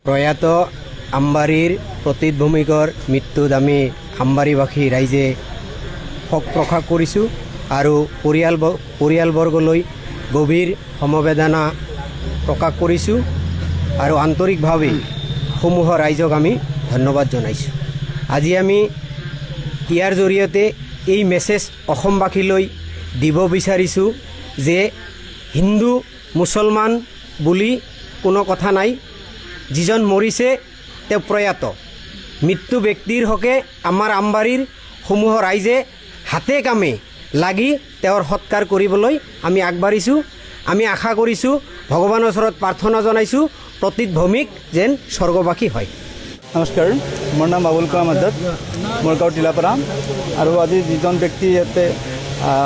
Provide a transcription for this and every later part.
প্ৰয়াত আম্বাৰীৰ প্ৰতীত ভৌমিকৰ মৃত্যুত আমি আম্বাৰীবাসী ৰাইজে শোক প্ৰকাশ কৰিছোঁ আৰু পৰিয়ালবৰ্গলৈ গভীৰ সমবেদনা প্ৰকাশ কৰিছোঁ আৰু আন্তৰিকভাৱে সমূহ ৰাইজক আমি ধন্যবাদ জনাইছোঁ। আজি আমি ইয়াৰ জৰিয়তে এই মেছেজ অসমবাসীলৈ দিব বিচাৰিছোঁ যে হিন্দু মুছলমান বুলি কোনো কথা নাই। যিজন মৰিছে তেওঁ প্ৰয়াত মৃত্যু ব্যক্তিৰ হকে আমাৰ আম্বাৰীৰ সমূহ ৰাইজে হাতে কামে লাগি তেওঁৰ সৎকাৰ কৰিবলৈ আমি আগবাঢ়িছোঁ। আমি আশা কৰিছোঁ, ভগৱানৰ ওচৰত প্ৰাৰ্থনা জনাইছোঁ, প্ৰতীত ভৌমিক যেন স্বৰ্গবাসী হয়। নমস্কাৰ, মোৰ নাম বাবুল কালাম আজাদ, মোৰ গাঁও টিলাপাৰা। আৰু আজি যিজন ব্যক্তি ইয়াতে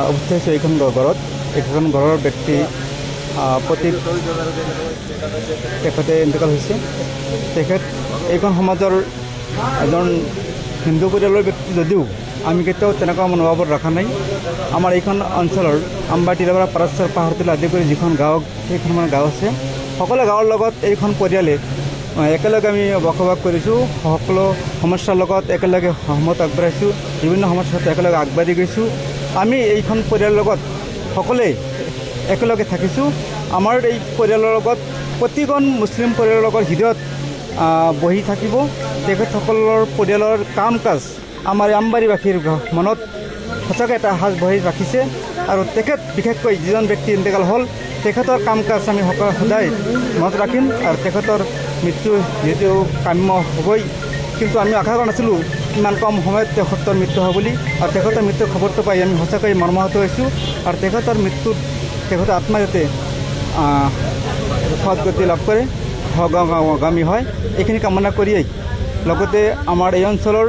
উপস্থিত হৈছে এইখন ঘৰৰ ব্যক্তি প্ৰতীত তেখেতে ইন্তেকাল হৈছে। তেখেত এইখন সমাজৰ এজন হিন্দু পৰিয়ালৰ ব্যক্তি যদিও আমি কেতিয়াও তেনেকুৱা মনোভাৱত ৰখা নাই। আমাৰ এইখন অঞ্চলৰ আম্বাৰ টিলাপাৰা পাৰাশ্বৰ পাহাৰতলী আদি কৰি যিখন গাঁও, সেইখন আমাৰ গাঁও আছে। সকলো গাঁৱৰ লগত এইখন পৰিয়ালে একেলগে আমি বসবাস কৰিছোঁ। সকলো সমস্যাৰ লগত একেলগে সহমত আগবাঢ়িছোঁ, বিভিন্ন সমস্যাত একেলগে আগবাঢ়ি গৈছোঁ। আমি এইখন পৰিয়ালৰ লগত সকলোৱে একেলগে থাকিছোঁ। আমাৰ এই পৰিয়ালৰ লগত প্ৰতিখন মুছলিম পৰিয়ালৰ লগত হৃদয়ত বহি থাকিব। তেখেতসকলৰ পৰিয়ালৰ কাম কাজ আমাৰ আম্বাৰীবাসীৰ মনত সঁচাকৈ এটা সাজ বহি ৰাখিছে। আৰু তেখেত বিশেষকৈ যিজন ব্যক্তি ইন্তেকাল হ'ল, তেখেতৰ কাম কাজ আমি সদায় মনত ৰাখিম। আৰু তেখেতৰ মৃত্যু যিহেতু কাম্য হ'বই, কিন্তু আমি আশা কৰা নাছিলোঁ ইমান কম সময়ত তেখেতৰ মৃত্যু হ'ব বুলি। আৰু তেখেতৰ মৃত্যুৰ খবৰটো পাই আমি সঁচাকৈ মৰ্মাহত হৈছোঁ। আৰু তেখেতৰ মৃত্যুত তেখেতৰ আত্মা যাতে সদ্গতি লাভ কৰে, সহগামী হয়, এইখিনি কামনা কৰিয়েই লগতে আমাৰ এই অঞ্চলৰ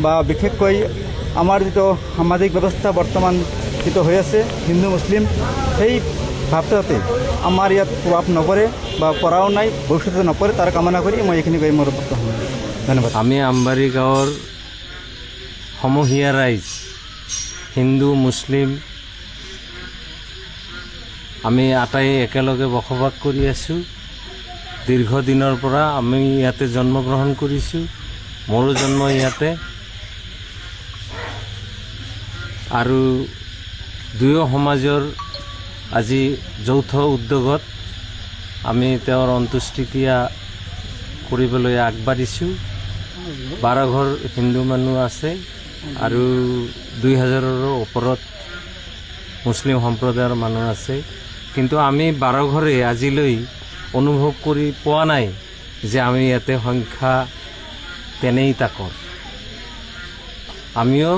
বা বিশেষকৈ আমাৰ যিটো সামাজিক ব্যৱস্থা বৰ্তমান যিটো হৈ আছে হিন্দু মুছলিম, সেই ভাৱটো যাতে আমাৰ ইয়াত প্ৰভাৱ নপৰে বা পৰাও নাই, ভৱিষ্যতে নপৰে, তাৰ কামনা কৰি মই এইখিনি কৰি মোৰ ধন্যবাদ। আমি আম্বাৰী গাঁৱৰ সমূহীয়া ৰাইজ, হিন্দু মুছলিম আমি আটাই একেলগে বসবাস কৰি আছোঁ। দীৰ্ঘদিনৰ পৰা আমি ইয়াতে জন্মগ্ৰহণ কৰিছোঁ, মোৰো জন্ম ইয়াতে। আৰু দুয়ো সমাজৰ আজি যৌথ উদ্যোগত আমি তেওঁৰ অন্ত্যেষ্টিক্ৰিয়া কৰিবলৈ আগবাঢ়িছোঁ। 12 ঘৰ হিন্দু মানুহ আছে আৰু 2000ৰো ওপৰত মুছলিম সম্প্ৰদায়ৰ মানুহ আছে। কিন্তু আমি 12 ঘৰে আজিলৈ অনুভৱ কৰি পোৱা নাই যে আমি ইয়াতে সংখ্যা তেনেই তাকৰ। আমিও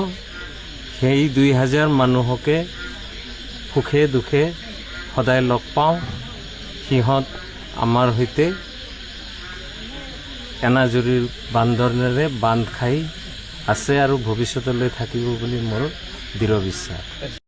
সেই 2000 মানুহকে সুখে দুখে সদায় লগ পাওঁ। সিহঁত আমাৰ সৈতে এনাজৰীৰ বান্ধোনেৰে বান্ধ খাই আছে আৰু ভৱিষ্যতলৈ থাকিব বুলি মোৰ দৃঢ় বিশ্বাস।